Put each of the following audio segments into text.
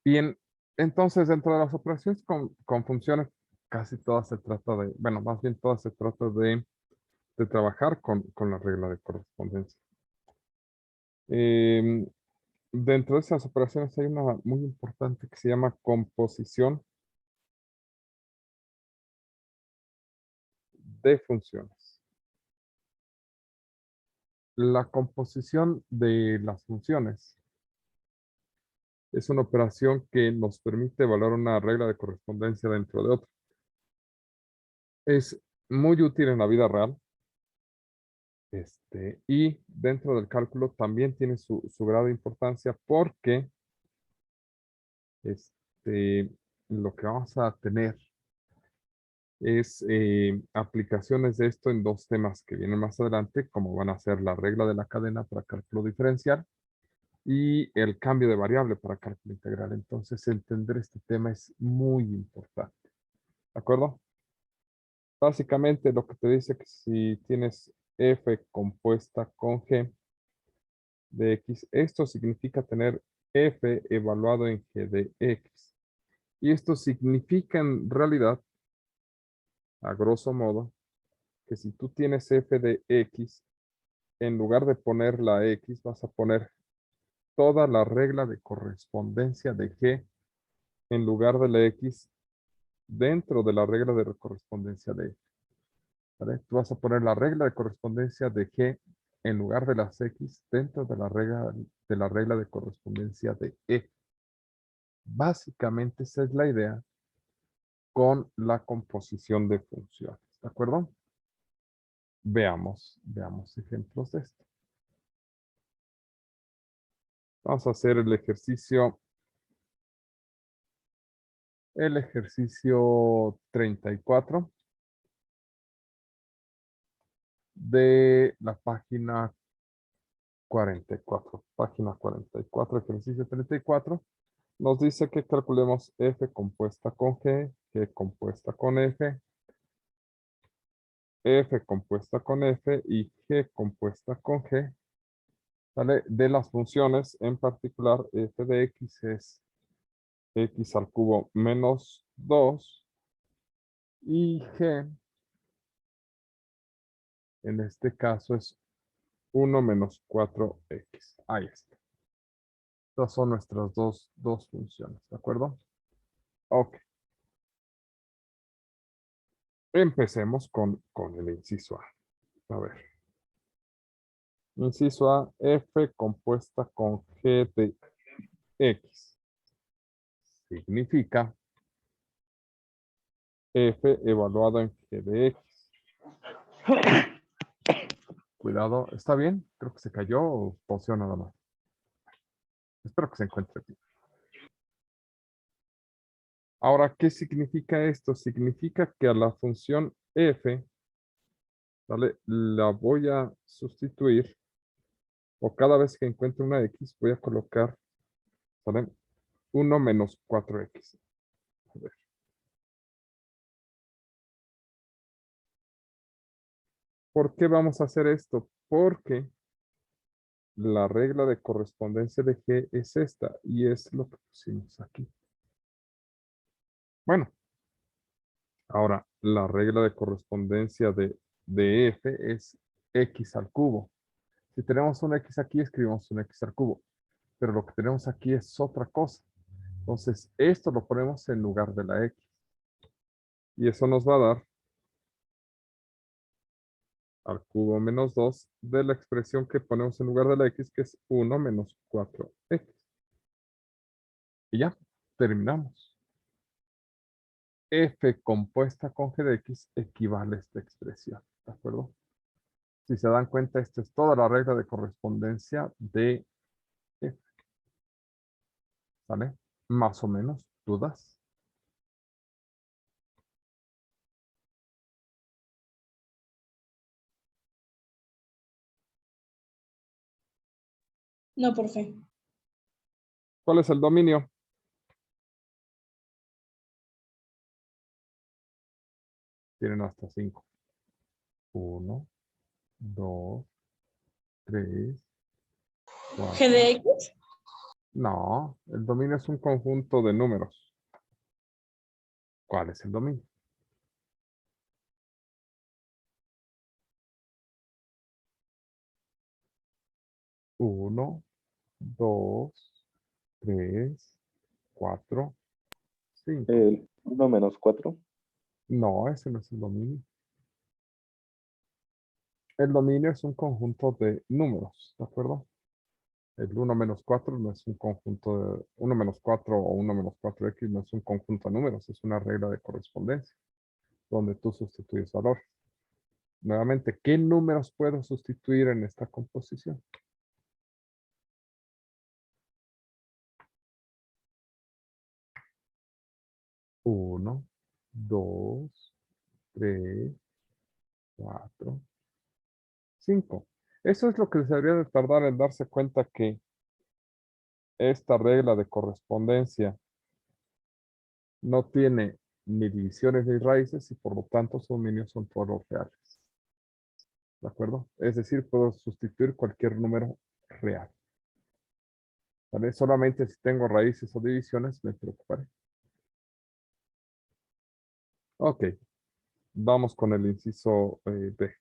Bien, entonces dentro de las operaciones con funciones, casi todas se trata de, bueno, más bien todas se trata de trabajar con la regla de correspondencia. Em, Dentro de esas operaciones hay una muy importante que se llama composición de funciones. La composición de las funciones es una operación que nos permite evaluar una regla de correspondencia dentro de otra. Es muy útil en la vida real. Y dentro del cálculo también tiene su grado de importancia porque este, lo que vamos a tener es aplicaciones de esto en dos temas que vienen más adelante, como van a ser la regla de la cadena para cálculo diferencial y el cambio de variable para cálculo integral. Entonces, entender este tema es muy importante. ¿De acuerdo? Básicamente lo que te dice que si tienes f compuesta con g de x, esto significa tener f evaluado en g de x. Y esto significa en realidad, a grosso modo, que si tú tienes f de x, en lugar de poner la x, vas a poner toda la regla de correspondencia de g en lugar de la x dentro de la regla de correspondencia de x. ¿Vale? Tú vas a poner la regla de correspondencia de g en lugar de las x dentro de la regla de correspondencia de e. Básicamente esa es la idea con la composición de funciones. ¿De acuerdo? Veamos ejemplos de esto. Vamos a hacer el ejercicio 34 de la página 44. Página 44, ejercicio 34. Nos dice que calculemos f compuesta con g, g compuesta con f, f compuesta con f y g compuesta con g. ¿Vale? De las funciones, en particular, f de x es x al cubo menos 2 y g, en este caso, es 1 menos 4x. Ahí está. Estas son nuestras dos funciones, ¿de acuerdo? Ok. Empecemos con el inciso A. A ver. Inciso A, f compuesta con g de x. Significa f evaluado en g de x. Cuidado, ¿está bien? Creo que se cayó o tosió nada más. Espero que se encuentre bien. Ahora, ¿qué significa esto? Significa que a la función f, ¿vale? La voy a sustituir, o cada vez que encuentre una x, voy a colocar, ¿vale? 1 menos 4x. A ver. ¿Por qué vamos a hacer esto? Porque la regla de correspondencia de G es esta, y es lo que pusimos aquí. Bueno, ahora la regla de correspondencia de F es X al cubo. Si tenemos un X aquí, escribimos un X al cubo. Pero lo que tenemos aquí es otra cosa. Entonces, esto lo ponemos en lugar de la X. Y eso nos va a dar al cubo menos 2 de la expresión que ponemos en lugar de la X, que es 1 menos 4X. Y ya, terminamos. F compuesta con G de X equivale a esta expresión. ¿De acuerdo? Si se dan cuenta, esta es toda la regla de correspondencia de F. ¿Vale? Más o menos, ¿dudas? No, profe. ¿Cuál es el dominio? Tienen hasta 5. 1, 2, 3, 4. ¿G de X? No, el dominio es un conjunto de números. ¿Cuál es el dominio? Uno, dos, tres, cuatro, cinco. El 1 menos 4. No, ese no es el dominio. El dominio es un conjunto de números, ¿de acuerdo? El uno menos 4 no es un conjunto de uno menos 4 o uno menos 4x no es un conjunto de números, es una regla de correspondencia donde tú sustituyes valor. Nuevamente, ¿qué números puedo sustituir en esta composición? Uno, dos, tres, cuatro, cinco. Eso es lo que les debería de tardar en darse cuenta que esta regla de correspondencia no tiene ni divisiones ni raíces y por lo tanto sus dominios son todos los reales. ¿De acuerdo? Es decir, puedo sustituir cualquier número real. ¿Vale? Solamente si tengo raíces o divisiones me preocuparé. Ok, vamos con el inciso B.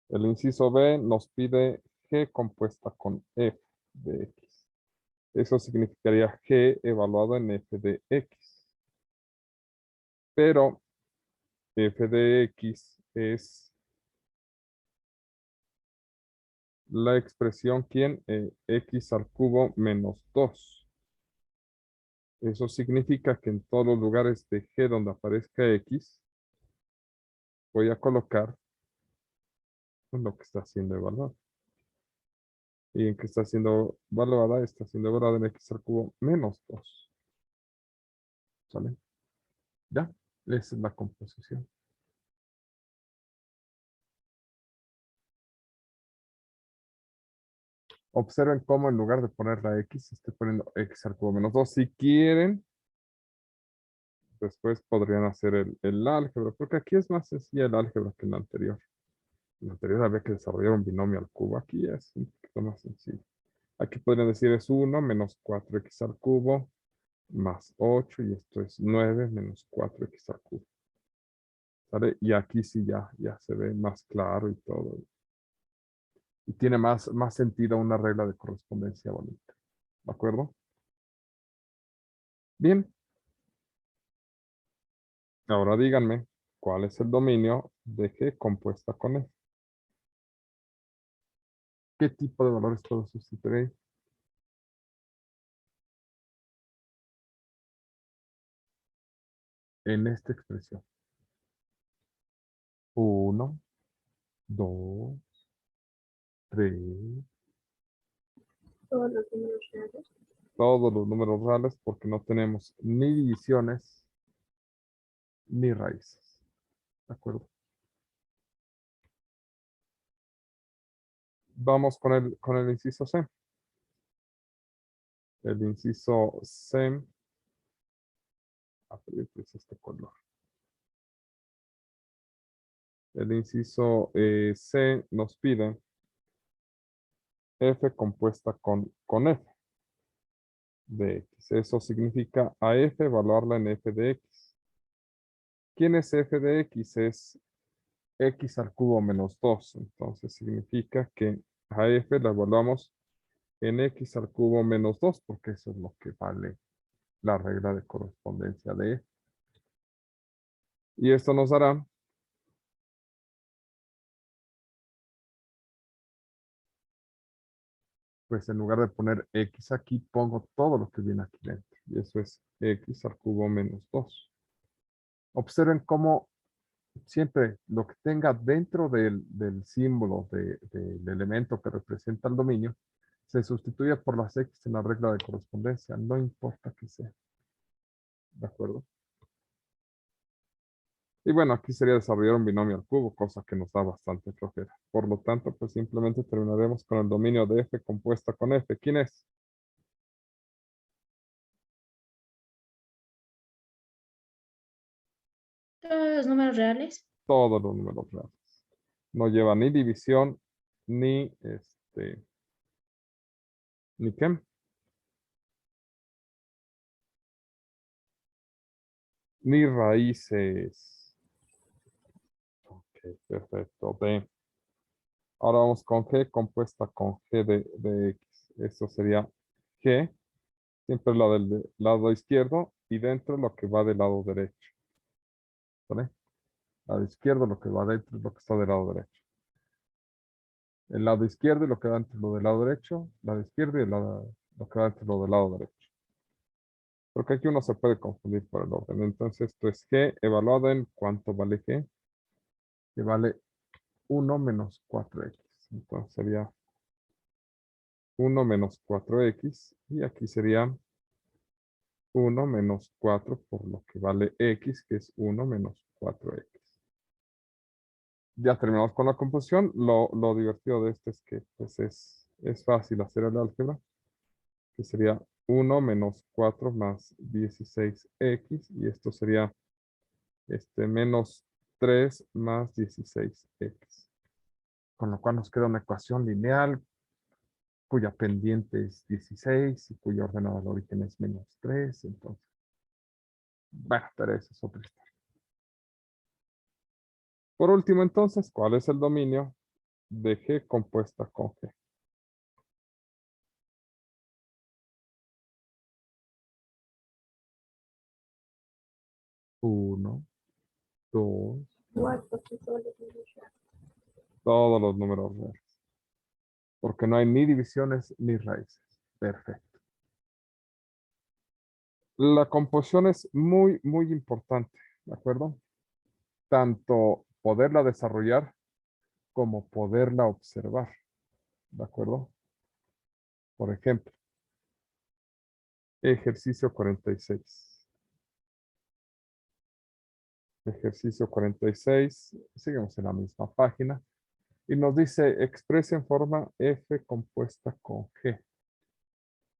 El inciso B nos pide G compuesta con F de X. Eso significaría G evaluado en F de X. Pero F de X es la expresión ¿quién? X al cubo menos 2. Eso significa que en todos los lugares de G donde aparezca X, voy a colocar lo que está siendo evaluado. Y en que está siendo evaluada en X al cubo menos 2. ¿Sale? Ya, esa es la composición. Observen cómo en lugar de poner la X, estoy poniendo X al cubo menos 2. Si quieren, después podrían hacer el álgebra, porque aquí es más sencilla el álgebra que en la anterior. En la anterior había que desarrollar un binomio al cubo, aquí es un poquito más sencillo. Aquí podrían decir es 1 menos 4x al cubo más 8 y esto es 9 menos 4x al cubo. ¿Sale? Y aquí sí ya se ve más claro y todo. Y tiene más sentido una regla de correspondencia bonita. ¿De acuerdo? Bien, ahora díganme, ¿cuál es el dominio de G compuesta con F? ¿Qué tipo de valores puedo sustituir en esta expresión? 1, 2, 3. Todos los números reales. Todos los números reales porque no tenemos ni divisiones ni raíces. ¿De acuerdo? Vamos con el inciso C. El inciso C. Pues este color. El inciso C nos pide F compuesta con F de X. Eso significa a F evaluarla en F de X. ¿Quién es F de X? Es X al cubo menos 2. Entonces significa que a F la evaluamos en X al cubo menos 2 porque eso es lo que vale la regla de correspondencia de F. Y esto nos dará pues en lugar de poner X aquí, pongo todo lo que viene aquí dentro. Y eso es X al cubo menos 2. Observen cómo siempre lo que tenga dentro del símbolo del elemento que representa el dominio, se sustituye por las X en la regla de correspondencia, no importa que sea. ¿De acuerdo? Y bueno, aquí sería desarrollar un binomio al cubo, cosa que nos da bastante flojera. Por lo tanto, pues simplemente terminaremos con el dominio de F compuesta con F. ¿Quién es? Todos los números reales. Todos los números reales. No lleva ni división, ni ¿Ni qué? Ni raíces. Ok, perfecto. D. Ahora vamos con G compuesta con G de X. Esto sería G, siempre la del lado izquierdo y dentro lo que va del lado derecho. ¿Vale? Lado izquierdo lo que va dentro es lo que está del lado derecho. El lado izquierdo y lo que va dentro lo del lado derecho. Lado izquierdo y lo que va dentro lo del lado derecho. Porque aquí uno se puede confundir por el orden. Entonces esto es G evaluado en ¿cuánto vale G? Que vale 1 menos 4x. Entonces sería 1 menos 4x y aquí sería 1 menos 4 por lo que vale x, que es 1 menos 4x. Ya terminamos con la composición. Lo divertido de esto es que pues es fácil hacer el álgebra, que sería 1 menos 4 más 16x y esto sería menos 3 más 16x. Con lo cual nos queda una ecuación lineal cuya pendiente es 16 y cuyo ordenado al origen es menos 3. Entonces, bueno, pero eso es otra historia. Por último, entonces, ¿cuál es el dominio de G compuesta con G? 1, 2, todos los números reales. Porque no hay ni divisiones ni raíces. Perfecto. La composición es muy, muy importante, ¿de acuerdo? Tanto poderla desarrollar como poderla observar, ¿de acuerdo? Por ejemplo, ejercicio 46. Ejercicio 46, seguimos en la misma página. Y nos dice, expresa en forma f compuesta con g.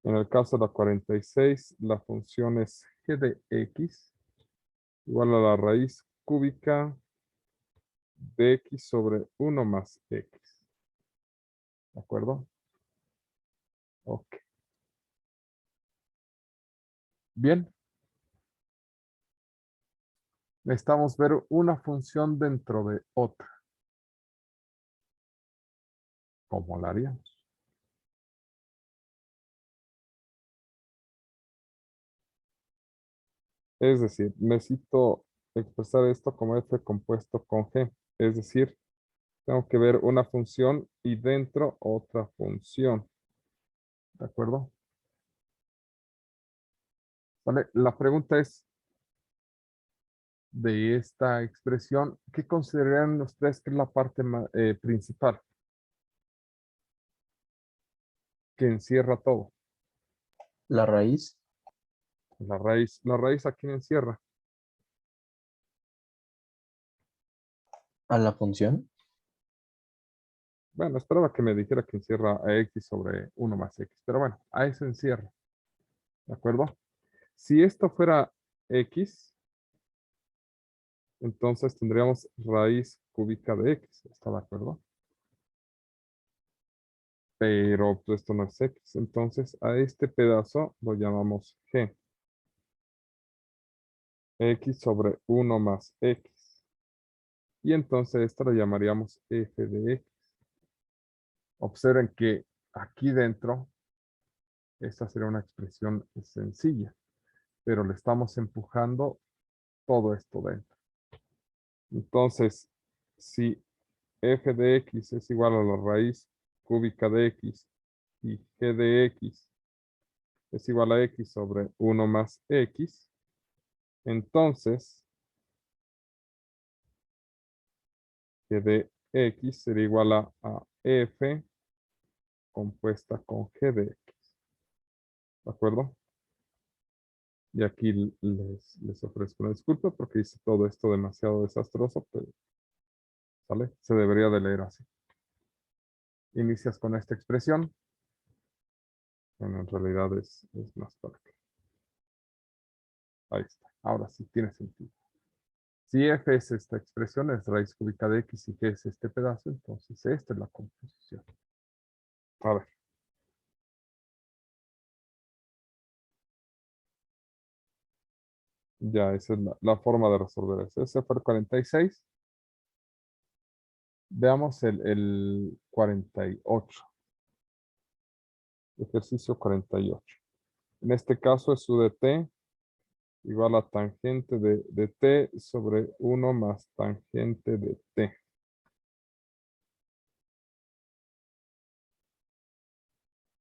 En el caso de la 46, la función es g de x igual a la raíz cúbica de x sobre 1 más x. ¿De acuerdo? Ok. Bien. Necesitamos ver una función dentro de otra. ¿Cómo la haríamos? Es decir, necesito expresar esto como f compuesto con g. Es decir, tengo que ver una función y dentro otra función. ¿De acuerdo? Vale, la pregunta es, de esta expresión, ¿qué considerarían ustedes que es la parte principal? Que encierra todo. La raíz La raíz ¿a quién encierra? a la función. Bueno, esperaba que me dijera que encierra a x sobre 1 más x, pero bueno, a eso encierra. ¿De acuerdo? Si esto fuera x, entonces tendríamos raíz cúbica de x. ¿Está de acuerdo? Pero pues, esto no es x. Entonces a este pedazo lo llamamos g. X sobre 1 más x. Y entonces esto lo llamaríamos f de x. Observen que aquí dentro, esta sería una expresión sencilla, pero le estamos empujando todo esto dentro. Entonces, si f de x es igual a la raíz cúbica de x y g de x es igual a x sobre 1 más x, entonces g de x sería igual a f compuesta con g de x. ¿De acuerdo? Y aquí les ofrezco una disculpa porque hice todo esto demasiado desastroso, pero ¿sale? Se debería de leer así. Inicias con esta expresión. Bueno, en realidad es más fácil. Ahí está. Ahora sí tiene sentido. Si f es esta expresión, es raíz cúbica de x y g es este pedazo, entonces esta es la composición. A ver. Ya, esa es la forma de resolver eso. Ese fue el 46. Veamos el 48. Ejercicio 48. En este caso es u de t igual a tangente de t sobre 1 más tangente de t.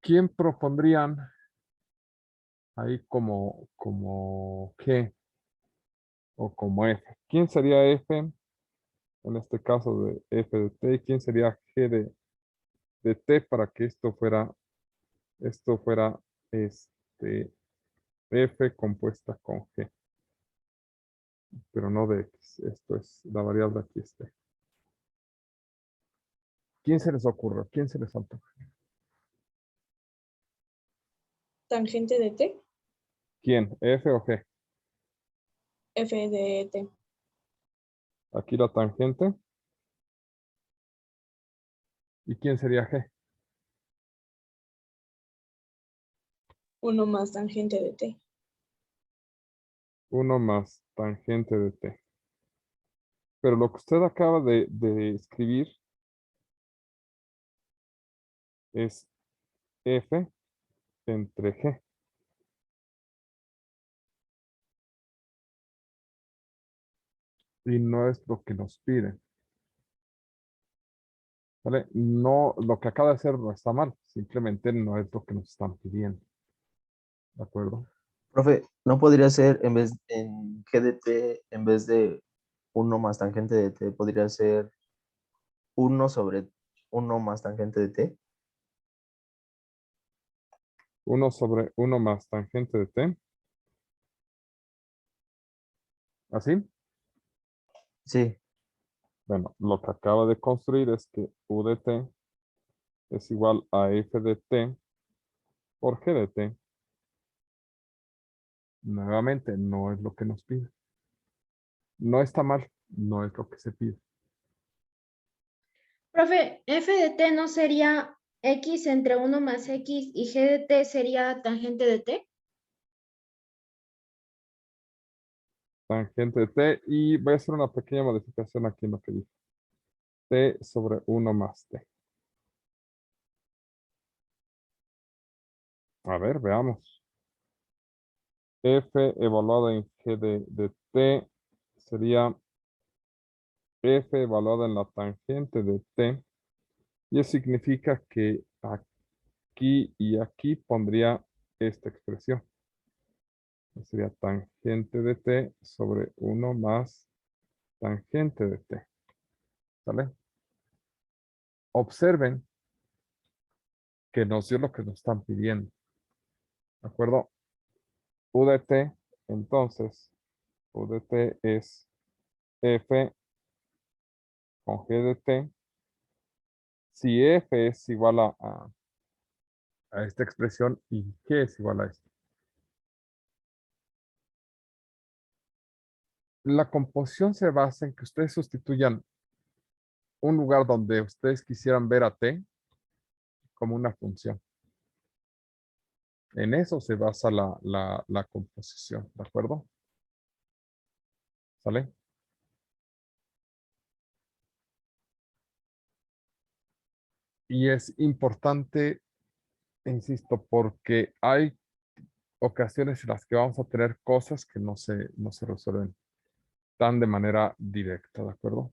¿Quién propondrían ahí como G o como F? ¿Quién sería F en este caso de F de t? ¿Y quién sería G de t para que esto fuera este, F compuesta con G? Pero no de X. Esto es, la variable aquí es t. ¿Quién se les ocurre? ¿Quién se les antoja? Tangente de t, ¿Quién? ¿F o G? f de t. Aquí la tangente. ¿Y quién sería G? 1 más tangente de t. 1 más tangente de t. Pero lo que usted acaba de escribir es F entre G. Y no es lo que nos piden. ¿Vale? No, lo que acaba de hacer no está mal. Simplemente no es lo que nos están pidiendo. ¿De acuerdo? Profe, ¿no podría ser en G de t, en vez de 1 más tangente de t, podría ser 1 sobre 1 más tangente de t? 1 sobre 1 más tangente de t. ¿Así? Sí, Bueno, lo que acaba de construir es que u de t es igual a f de t por g de t. Nuevamente, no es lo que nos pide. No está mal, no es lo que se pide. Profe, f de t no sería x entre 1 más x y g de t sería tangente de t. Tangente de t y voy a hacer una pequeña modificación aquí en lo que dije. T sobre 1 más t. A ver, veamos. F evaluada en g de t sería f evaluada en la tangente de t. Y eso significa que aquí y aquí pondría esta expresión. Sería tangente de t sobre 1 más tangente de t. ¿Sale? Observen que nos dio lo que nos están pidiendo. ¿De acuerdo? U de t, entonces, U de t es f con g de t. Si f es igual a esta expresión y g es igual a esto. La composición se basa en que ustedes sustituyan un lugar donde ustedes quisieran ver a t como una función. En eso se basa la composición, ¿de acuerdo? ¿Sale? Y es importante, insisto, porque hay ocasiones en las que vamos a tener cosas que no se resuelven tan de manera directa, ¿de acuerdo?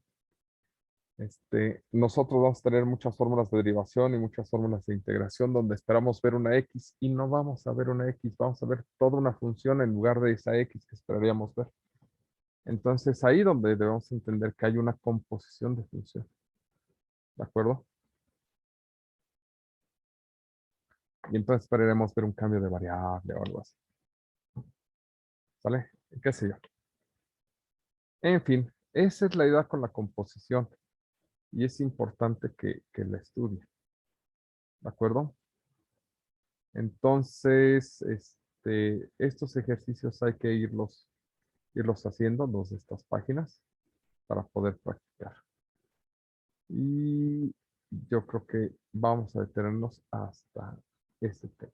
Nosotros vamos a tener muchas fórmulas de derivación y muchas fórmulas de integración donde esperamos ver una X y no vamos a ver una X, vamos a ver toda una función en lugar de esa X que esperaríamos ver. Entonces ahí donde debemos entender que hay una composición de función. ¿De acuerdo? Y entonces esperaremos ver un cambio de variable o algo así. ¿Sale? ¿Qué sé yo? En fin, esa es la idea con la composición. Y es importante que la estudie. ¿De acuerdo? Entonces, estos ejercicios hay que irlos haciendo, los de estas páginas, para poder practicar. Y yo creo que vamos a detenernos hasta este tema.